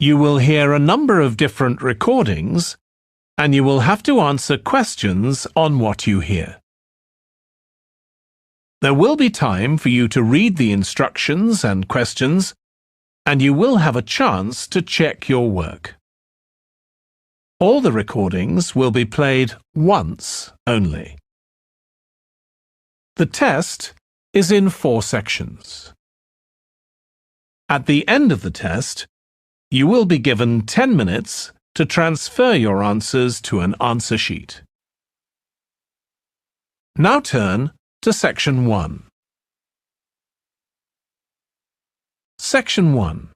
You will hear a number of different recordings, and you will have to answer questions on what you hear. There will be time for you to read the instructions and questions, and you will have a chance to check your work. All the recordings will be played once only. The test is in 4 sections. At the end of the test, you will be given 10 minutes to transfer your answers to an answer sheet. Now turn to Section 1. Section 1.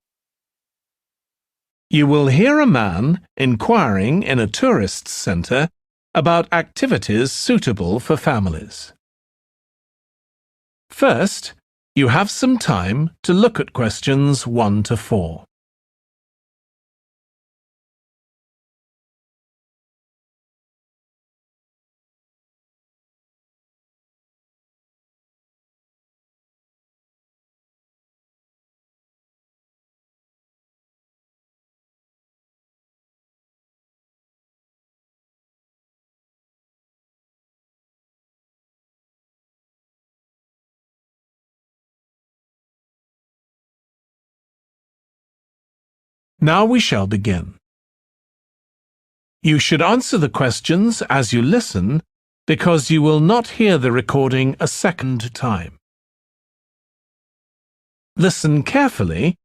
You will hear a man inquiring in a tourist centre about activities suitable for families. First, you have some time to look at questions 1 to 4. Now we shall begin. You should answer the questions as you listen because you will not hear the recording a second time. Listen carefully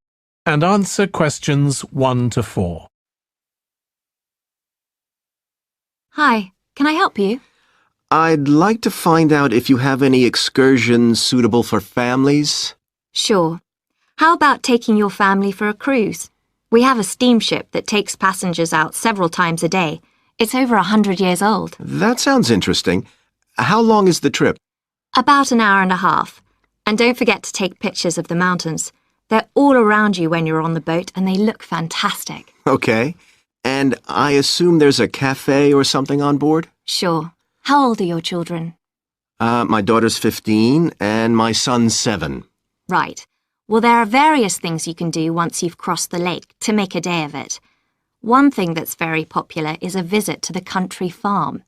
and answer questions 1 to 4. Hi, can I help you? I'd like to find out if you have any excursions suitable for families. Sure. How about taking your family for a cruise? We have a steamship that takes passengers out several times a day. It's over 100 years old. That sounds interesting. How long is the trip? About an hour and a half. And don't forget to take pictures of the mountains. They're all around you when you're on the boat and they look fantastic. Okay. And I assume there's a cafe or something on board? Sure. How old are your children? My daughter's 15 and my son's 7. Right. Well, there are various things you can do once you've crossed the lake to make a day of it. One thing that's very popular is a visit to the country farm.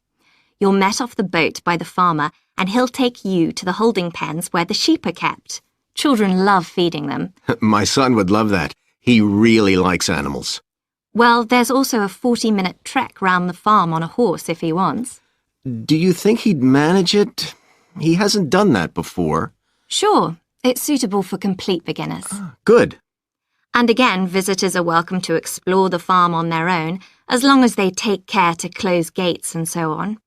You're met off the boat by the farmer and he'll take you to the holding pens where the sheep are kept. Children love feeding them. My son would love that. He really likes animals. Well, there's also a 40-minute trek round the farm on a horse if he wants. Do you think he'd manage it? He hasn't done that before. Sure. It's suitable for complete beginners. Good. And again, visitors are welcome to explore the farm on their own, as long as they take care to close gates and so on.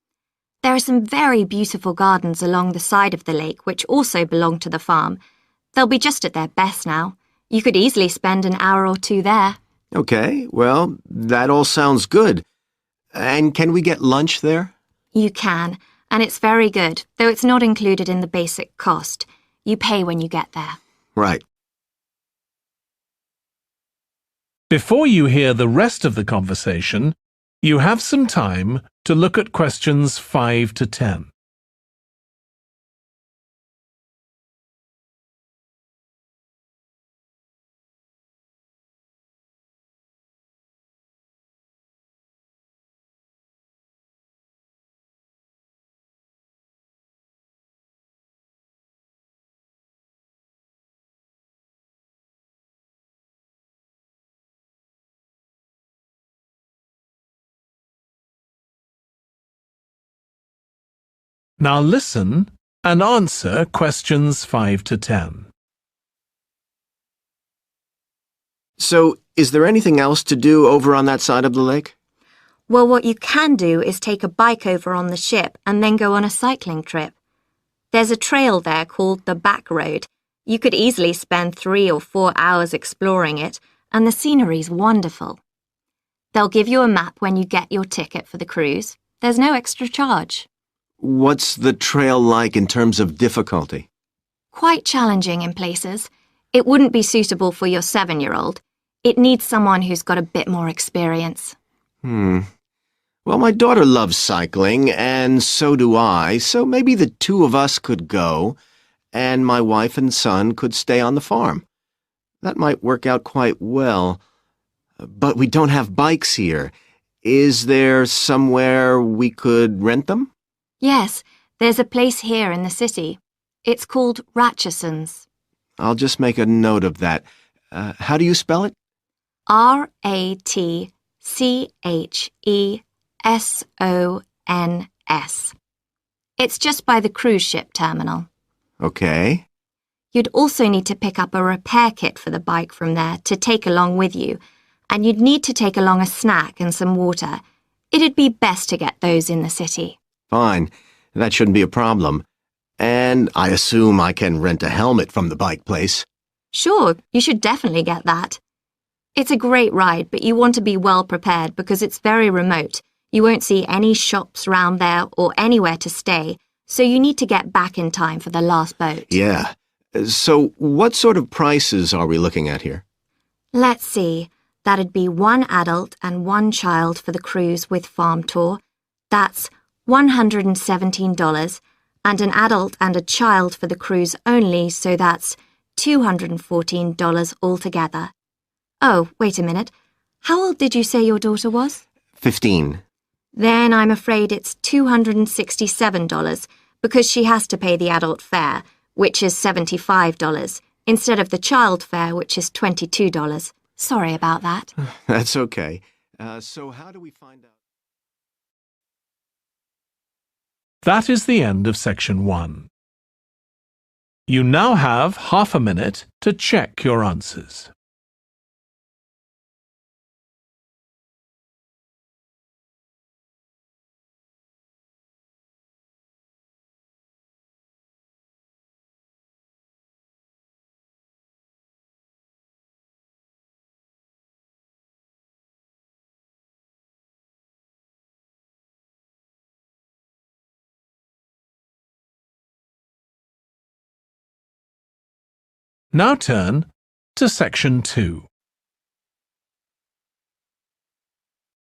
There are some very beautiful gardens along the side of the lake which also belong to the farm. They'll be just at their best now. You could easily spend an hour or 2 there. Okay, well, that all sounds good. And can we get lunch there? You can, and it's very good, though it's not included in the basic cost. You pay when you get there. Right. Before you hear the rest of the conversation, you have some time to look at questions 5 to 10. Now listen and answer questions 5 to 10. So, is there anything else to do over on that side of the lake? Well, what you can do is take a bike over on the ship and then go on a cycling trip. There's a trail there called the Back Road. You could easily spend 3 or 4 hours exploring it, and the scenery's wonderful. They'll give you a map when you get your ticket for the cruise. There's no extra charge. What's the trail like in terms of difficulty? Quite challenging in places. It wouldn't be suitable for your 7-year-old. It needs someone who's got a bit more experience. Well, my daughter loves cycling, and so do I, so maybe the 2 of us could go, and my wife and son could stay on the farm. That might work out quite well. But we don't have bikes here. Is there somewhere we could rent them? Yes, there's a place here in the city. It's called Ratcheson's. I'll just make a note of that. How do you spell it? Ratchesons. It's just by the cruise ship terminal. Okay. You'd also need to pick up a repair kit for the bike from there to take along with you, and you'd need to take along a snack and some water. It'd be best to get those in the city. Fine. That shouldn't be a problem. And I assume I can rent a helmet from the bike place. Sure, you should definitely get that. It's a great ride, but you want to be well prepared because it's very remote. You won't see any shops round there or anywhere to stay, so you need to get back in time for the last boat. Yeah. So what sort of prices are we looking at here? Let's see. That'd be 1 adult and 1 child for the cruise with farm tour. That's $117, and an adult and a child for the cruise only, so that's $214 altogether. Oh, wait a minute. How old did you say your daughter was? 15. Then I'm afraid it's $267 because she has to pay the adult fare, which is $75, instead of the child fare, which is $22. Sorry about that. That's okay. So how do we find out? That is the end of section 1. You now have half a minute to check your answers. Now turn to section 2.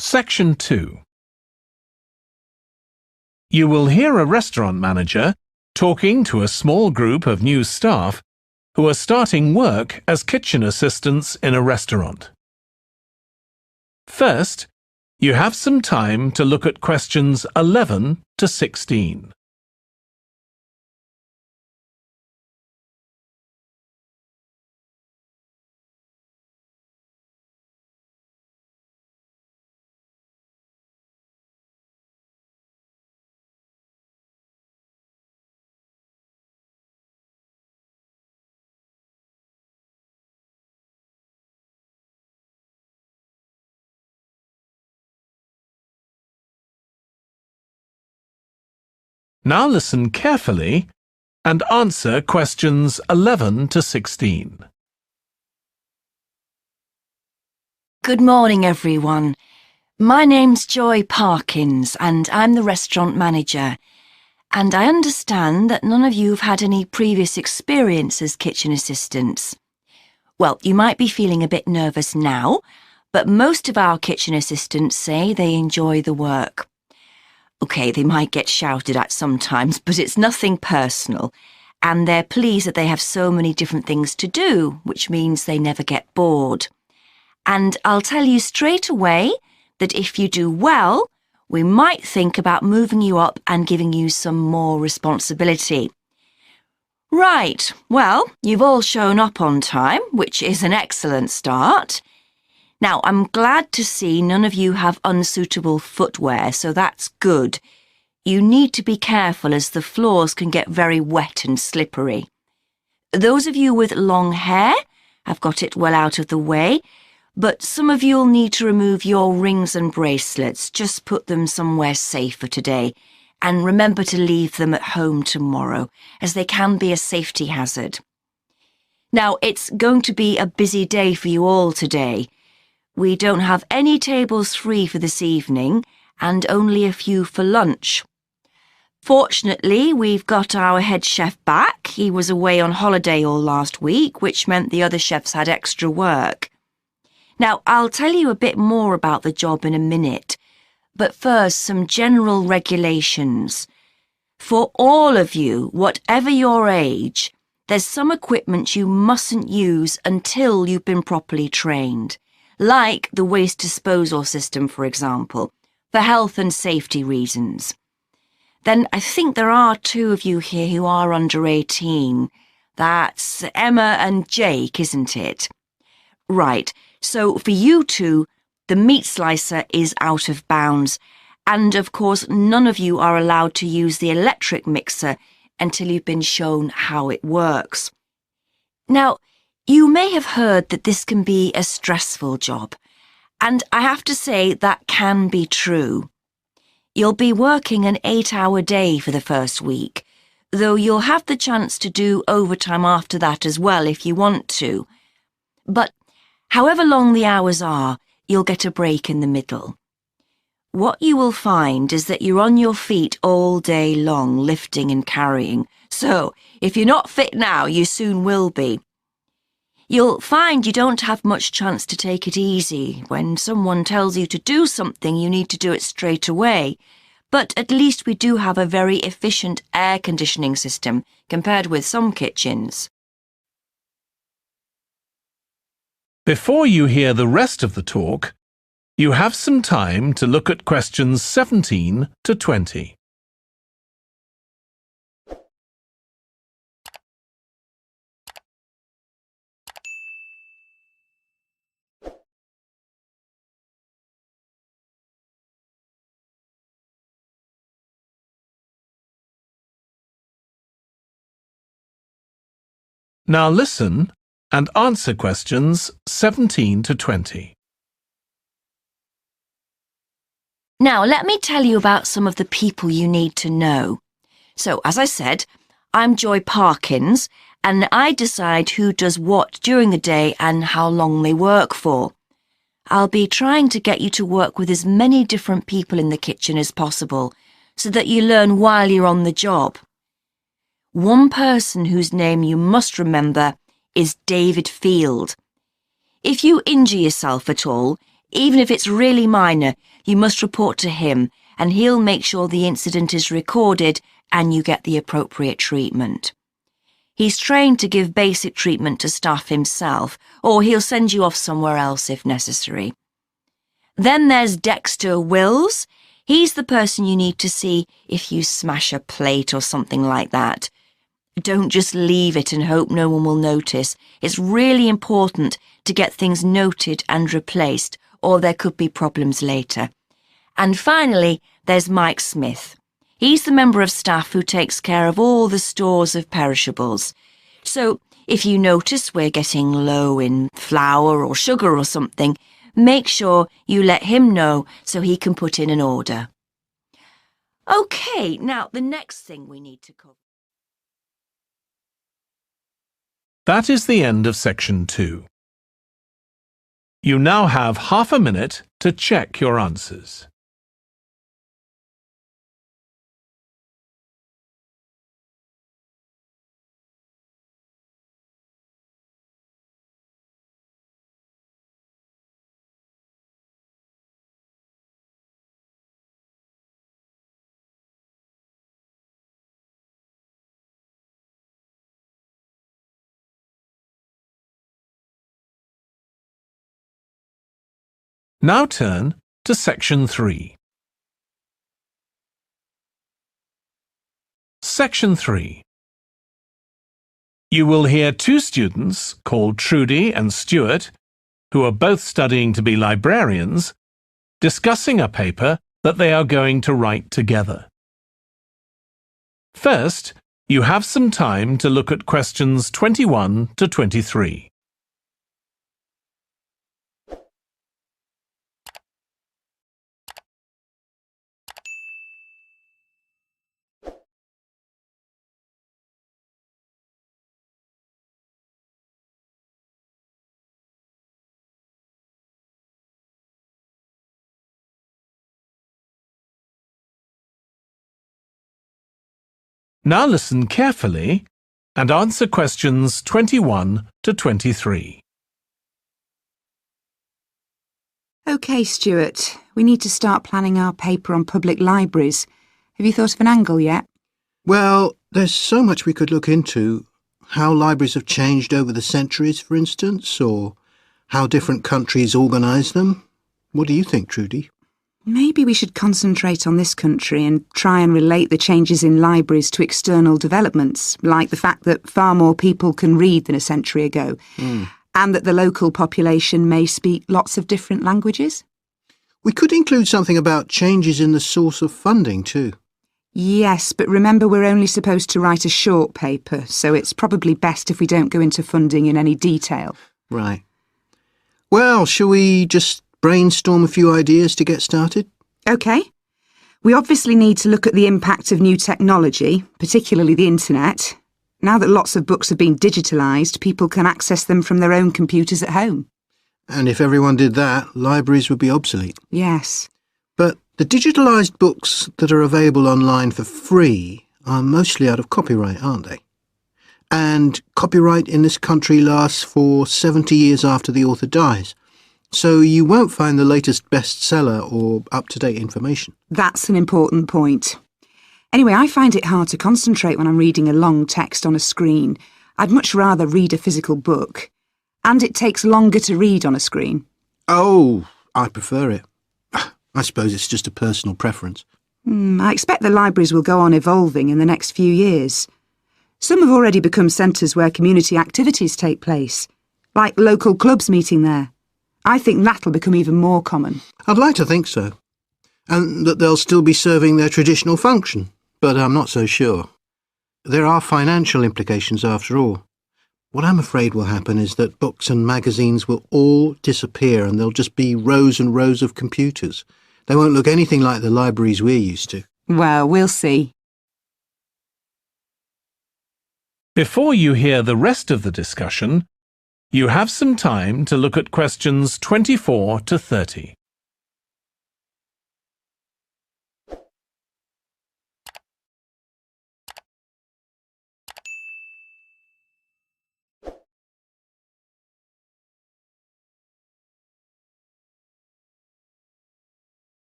Section 2. You will hear a restaurant manager talking to a small group of new staff who are starting work as kitchen assistants in a restaurant. First, you have some time to look at questions 11 to 16. Now listen carefully and answer questions 11 to 16. Good morning, everyone. My name's Joy Parkins, and I'm the restaurant manager. And I understand that none of you have had any previous experience as kitchen assistants. Well, you might be feeling a bit nervous now, but most of our kitchen assistants say they enjoy the work. OK, they might get shouted at sometimes, but it's nothing personal, and they're pleased that they have so many different things to do, which means they never get bored. And I'll tell you straight away that if you do well, we might think about moving you up and giving you some more responsibility. Right, well, you've all shown up on time, which is an excellent start. Now, I'm glad to see none of you have unsuitable footwear, so that's good. You need to be careful as the floors can get very wet and slippery. Those of you with long hair have got it well out of the way, but some of you'll need to remove your rings and bracelets. Just put them somewhere safer today, and remember to leave them at home tomorrow, as they can be a safety hazard. Now, it's going to be a busy day for you all today. We don't have any tables free for this evening, and only a few for lunch. Fortunately, we've got our head chef back. He was away on holiday all last week, which meant the other chefs had extra work. Now, I'll tell you a bit more about the job in a minute, but first, some general regulations. For all of you, whatever your age, there's some equipment you mustn't use until you've been properly trained, like the waste disposal system, for example, for health and safety reasons. Then I think there are 2 of you here who are under 18. That's Emma and Jake, isn't it? Right, so for you 2, the meat slicer is out of bounds, and of course none of you are allowed to use the electric mixer until you've been shown how it works. Now, you may have heard that this can be a stressful job, and I have to say that can be true. You'll be working an 8-hour day for the first week, though you'll have the chance to do overtime after that as well if you want to. But however long the hours are, you'll get a break in the middle. What you will find is that you're on your feet all day long, lifting and carrying, so if you're not fit now, you soon will be. You'll find you don't have much chance to take it easy. When someone tells you to do something, you need to do it straight away. But at least we do have a very efficient air conditioning system compared with some kitchens. Before you hear the rest of the talk, you have some time to look at questions 17 to 20. Now listen and answer questions 17 to 20. Now, let me tell you about some of the people you need to know. So, as I said, I'm Joy Parkins, and I decide who does what during the day and how long they work for. I'll be trying to get you to work with as many different people in the kitchen as possible, so that you learn while you're on the job. One person whose name you must remember is David Field. If you injure yourself at all, even if it's really minor, you must report to him, and he'll make sure the incident is recorded and you get the appropriate treatment. He's trained to give basic treatment to staff himself, or he'll send you off somewhere else if necessary. Then there's Dexter Wills. He's the person you need to see if you smash a plate or something like that. Don't just leave it and hope no one will notice. It's really important to get things noted and replaced, or there could be problems later. And finally, there's Mike Smith. He's the member of staff who takes care of all the stores of perishables. So, if you notice we're getting low in flour or sugar or something, make sure you let him know so he can put in an order. OK, now the next thing we need to cover. That is the end of section 2. You now have half a minute to check your answers. Now turn to section 3. Section 3. You will hear 2 students called Trudie and Stewart, who are both studying to be librarians, discussing a paper that they are going to write together. First, you have some time to look at questions 21 to 23. Now listen carefully and answer questions 21 to 23. OK, Stuart, we need to start planning our paper on public libraries. Have you thought of an angle yet? Well, there's so much we could look into. How libraries have changed over the centuries, for instance, or how different countries organise them. What do you think, Trudie? Maybe we should concentrate on this country and try and relate the changes in libraries to external developments, like the fact that far more people can read than a century ago, and that the local population may speak lots of different languages. We could include something about changes in the source of funding too. Yes, but remember we're only supposed to write a short paper, so it's probably best if we don't go into funding in any detail. Right. Well, shall we just brainstorm a few ideas to get started? OK. We obviously need to look at the impact of new technology, particularly the internet. Now that lots of books have been digitalised, people can access them from their own computers at home. And if everyone did that, libraries would be obsolete. Yes. But the digitalised books that are available online for free are mostly out of copyright, aren't they? And copyright in this country lasts for 70 years after the author dies. So you won't find the latest bestseller or up-to-date information. That's an important point. Anyway, I find it hard to concentrate when I'm reading a long text on a screen. I'd much rather read a physical book. And it takes longer to read on a screen. Oh, I prefer it. I suppose it's just a personal preference. I expect the libraries will go on evolving in the next few years. Some have already become centres where community activities take place, like local clubs meeting there. I think that'll become even more common. I'd like to think so. And that they'll still be serving their traditional function, but I'm not so sure. There are financial implications after all. What I'm afraid will happen is that books and magazines will all disappear and there'll just be rows and rows of computers. They won't look anything like the libraries we're used to. Well, we'll see. Before you hear the rest of the discussion, you have some time to look at questions 24 to 30.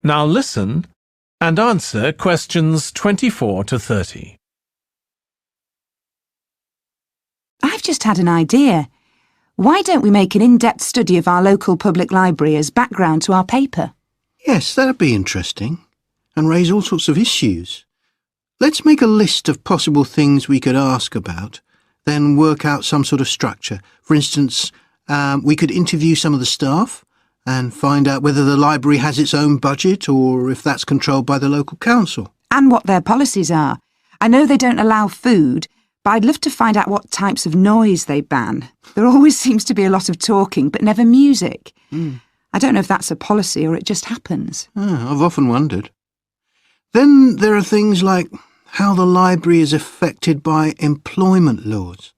Now listen and answer questions 24 to 30. I've just had an idea. Why don't we make an in-depth study of our local public library as background to our paper? Yes, that'd be interesting. And raise all sorts of issues. Let's make a list of possible things we could ask about, then work out some sort of structure. For instance, we could interview some of the staff and find out whether the library has its own budget or if that's controlled by the local council. And what their policies are. I know they don't allow food, but I'd love to find out what types of noise they ban. There always seems to be a lot of talking, but never music. I don't know if that's a policy or it just happens. I've often wondered. Then there are things like how the library is affected by employment laws.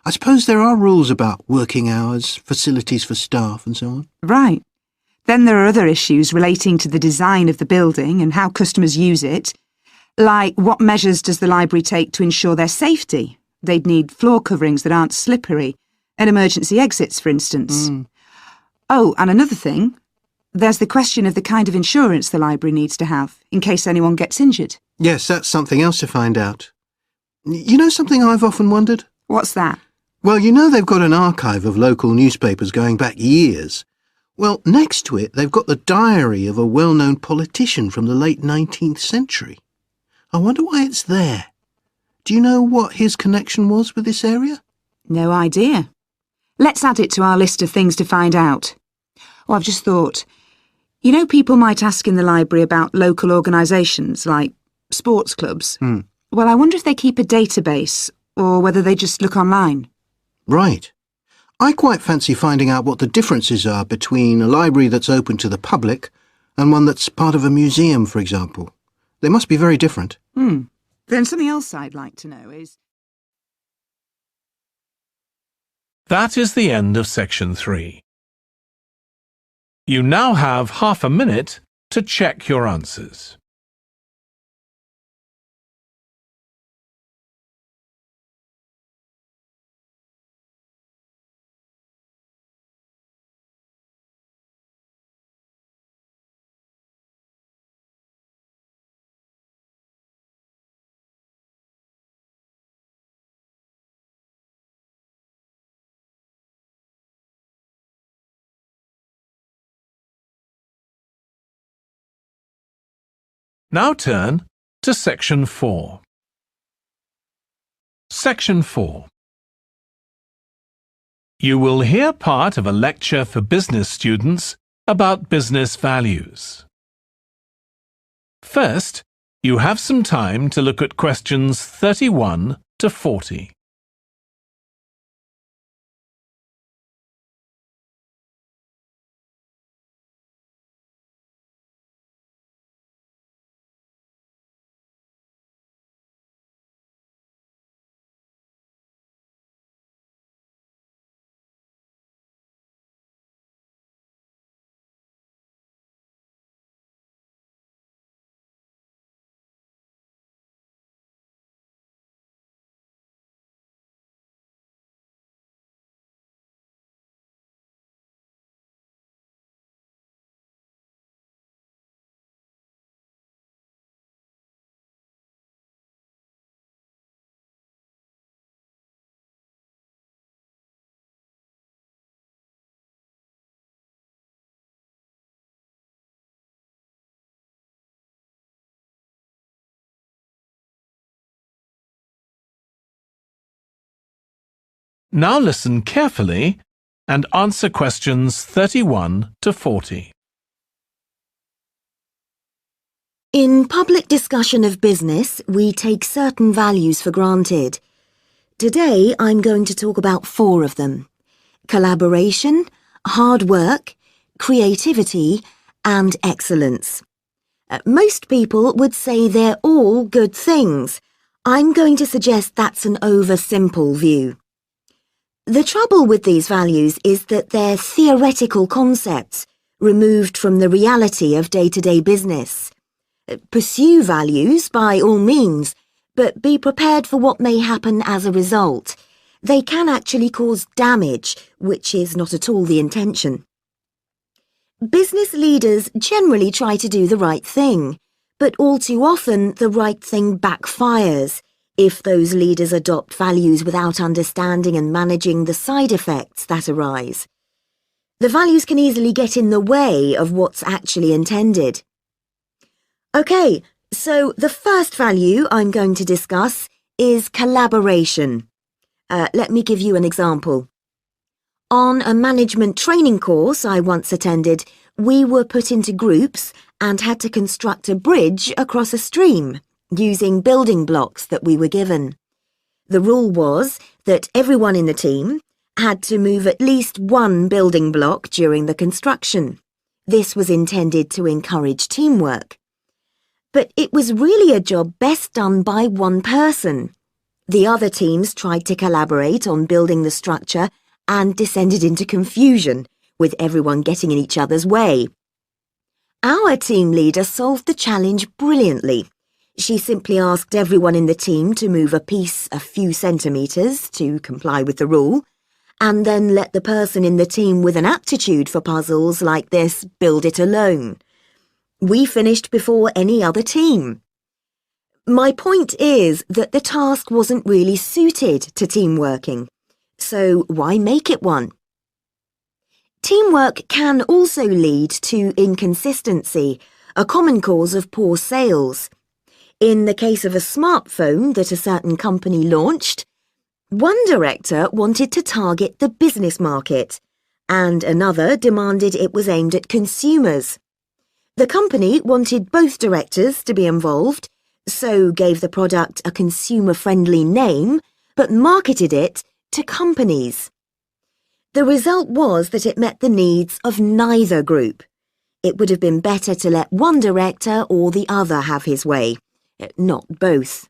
I suppose there are rules about working hours, facilities for staff and so on. Right. Then there are other issues relating to the design of the building and how customers use it. Like, what measures does the library take to ensure their safety? They'd need floor coverings that aren't slippery, and emergency exits, for instance. Oh, and another thing, there's the question of the kind of insurance the library needs to have, in case anyone gets injured. Yes, that's something else to find out. You know something I've often wondered? What's that? Well, you know they've got an archive of local newspapers going back years. Well, next to it, they've got the diary of a well-known politician from the late 19th century. I wonder why it's there. Do you know what his connection was with this area? No idea. Let's add it to our list of things to find out. Oh, I've just thought. You know, people might ask in the library about local organisations, like sports clubs. Well, I wonder if they keep a database, or whether they just look online. Right. I quite fancy finding out what the differences are between a library that's open to the public and one that's part of a museum, for example. They must be very different. Then something else I'd like to know is... That is the end of section 3. You now have half a minute to check your answers. Now turn to Section 4. Section 4. You will hear part of a lecture for business students about business values. First, you have some time to look at questions 31 to 40. Now listen carefully and answer questions 31 to 40. In public discussion of business, we take certain values for granted. Today, I'm going to talk about 4 of them: collaboration, hard work, creativity, and excellence. Most people would say they're all good things. I'm going to suggest that's an oversimple view. The trouble with these values is that they're theoretical concepts, removed from the reality of day-to-day business. Pursue values by all means, but be prepared for what may happen as a result. They can actually cause damage, which is not at all the intention. Business leaders generally try to do the right thing, but all too often the right thing backfires if those leaders adopt values without understanding and managing the side effects that arise. The values can easily get in the way of what's actually intended. Okay, so the first value I'm going to discuss is collaboration. Let me give you an example. On a management training course I once attended, we were put into groups and had to construct a bridge across a stream, using building blocks that we were given. The rule was that everyone in the team had to move at least one building block during the construction. This was intended to encourage teamwork. But it was really a job best done by one person. The other teams tried to collaborate on building the structure and descended into confusion, with everyone getting in each other's way. Our team leader solved the challenge brilliantly. She simply asked everyone in the team to move a piece a few centimetres to comply with the rule, and then let the person in the team with an aptitude for puzzles like this build it alone. We finished before any other team. My point is that the task wasn't really suited to team working, so why make it one? Teamwork can also lead to inconsistency, a common cause of poor sales. In the case of a smartphone that a certain company launched, one director wanted to target the business market, and another demanded it was aimed at consumers. The company wanted both directors to be involved, so gave the product a consumer-friendly name, but marketed it to companies. The result was that it met the needs of neither group. It would have been better to let one director or the other have his way, not both.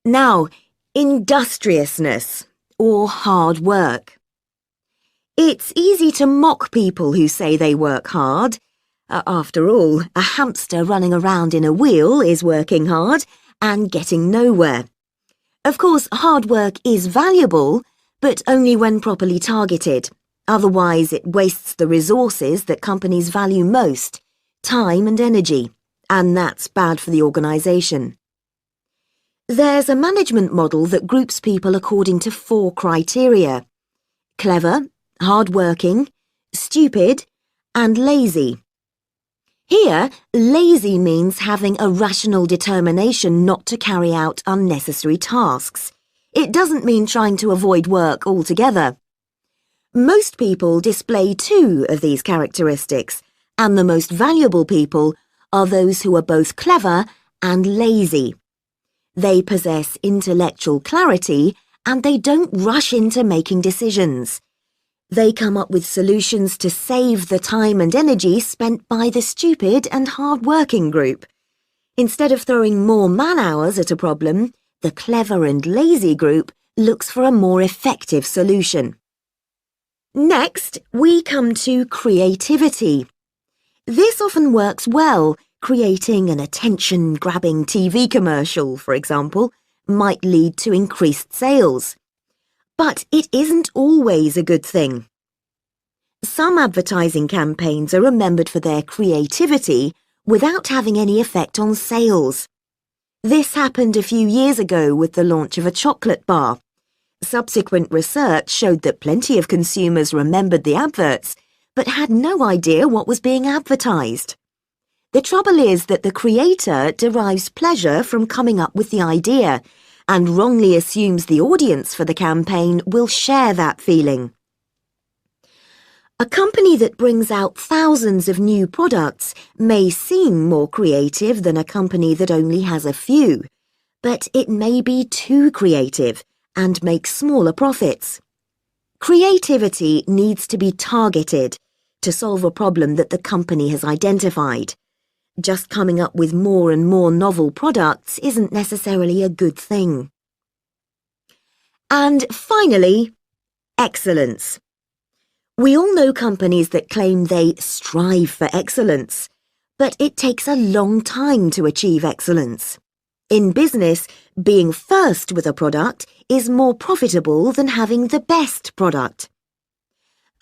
Now, industriousness, or hard work. It's easy to mock people who say they work hard. After all, a hamster running around in a wheel is working hard and getting nowhere. Of course, hard work is valuable, but only when properly targeted. Otherwise, it wastes the resources that companies value most, time and energy, and that's bad for the organisation. There's a management model that groups people according to 4 criteria: clever, hard-working, stupid, and lazy. Here, lazy means having a rational determination not to carry out unnecessary tasks. It doesn't mean trying to avoid work altogether. Most people display two of these characteristics, and the most valuable people are those who are both clever and lazy. They possess intellectual clarity and they don't rush into making decisions. They come up with solutions to save the time and energy spent by the stupid and hard-working group. Instead of throwing more man-hours at a problem, the clever and lazy group looks for a more effective solution. Next, we come to creativity. This often works well. Creating an attention-grabbing TV commercial, for example, might lead to increased sales. But it isn't always a good thing. Some advertising campaigns are remembered for their creativity without having any effect on sales. This happened a few years ago with the launch of a chocolate bar. Subsequent research showed that plenty of consumers remembered the adverts, but had no idea what was being advertised. The trouble is that the creator derives pleasure from coming up with the idea and wrongly assumes the audience for the campaign will share that feeling. A company that brings out thousands of new products may seem more creative than a company that only has a few, but it may be too creative and make smaller profits. Creativity needs to be targeted to solve a problem that the company has identified. Just coming up with more and more novel products isn't necessarily a good thing. And finally, excellence. We all know companies that claim they strive for excellence, but it takes a long time to achieve excellence. In business, being first with a product is more profitable than having the best product.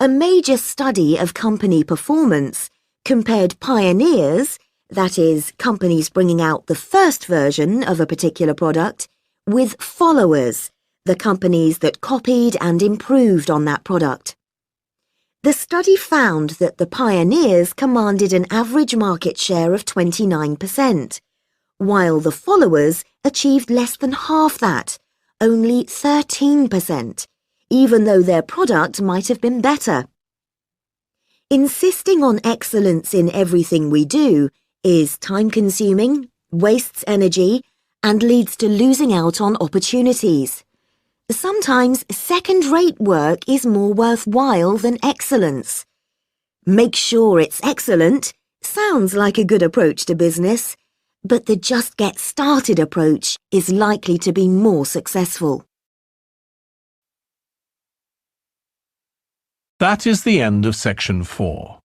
A major study of company performance compared pioneers, that is, companies bringing out the first version of a particular product, with followers, the companies that copied and improved on that product. The study found that the pioneers commanded an average market share of 29%, while the followers achieved less than half that, only 13%, even though their product might have been better. Insisting on excellence in everything we do is time-consuming, wastes energy, and leads to losing out on opportunities. Sometimes second-rate work is more worthwhile than excellence. Make sure it's excellent sounds like a good approach to business, but the just get started approach is likely to be more successful. That is the end of section 4.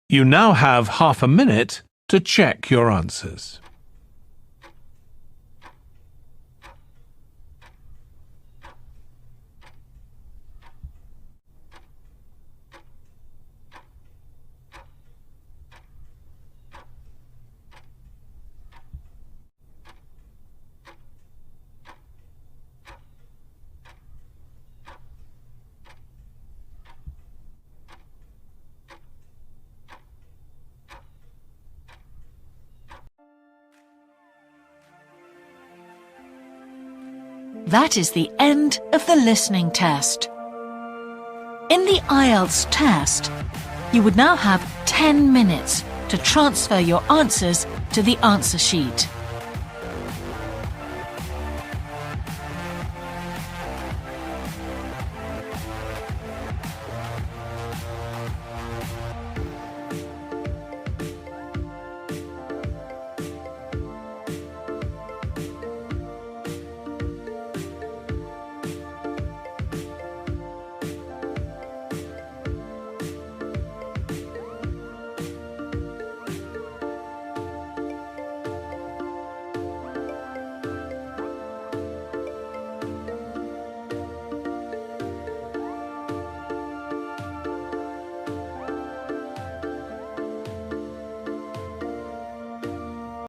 You now have half a minute to check your answers. That is the end of the listening test. In the Ielts test, you would now have 10 minutes to transfer your answers to the answer sheet.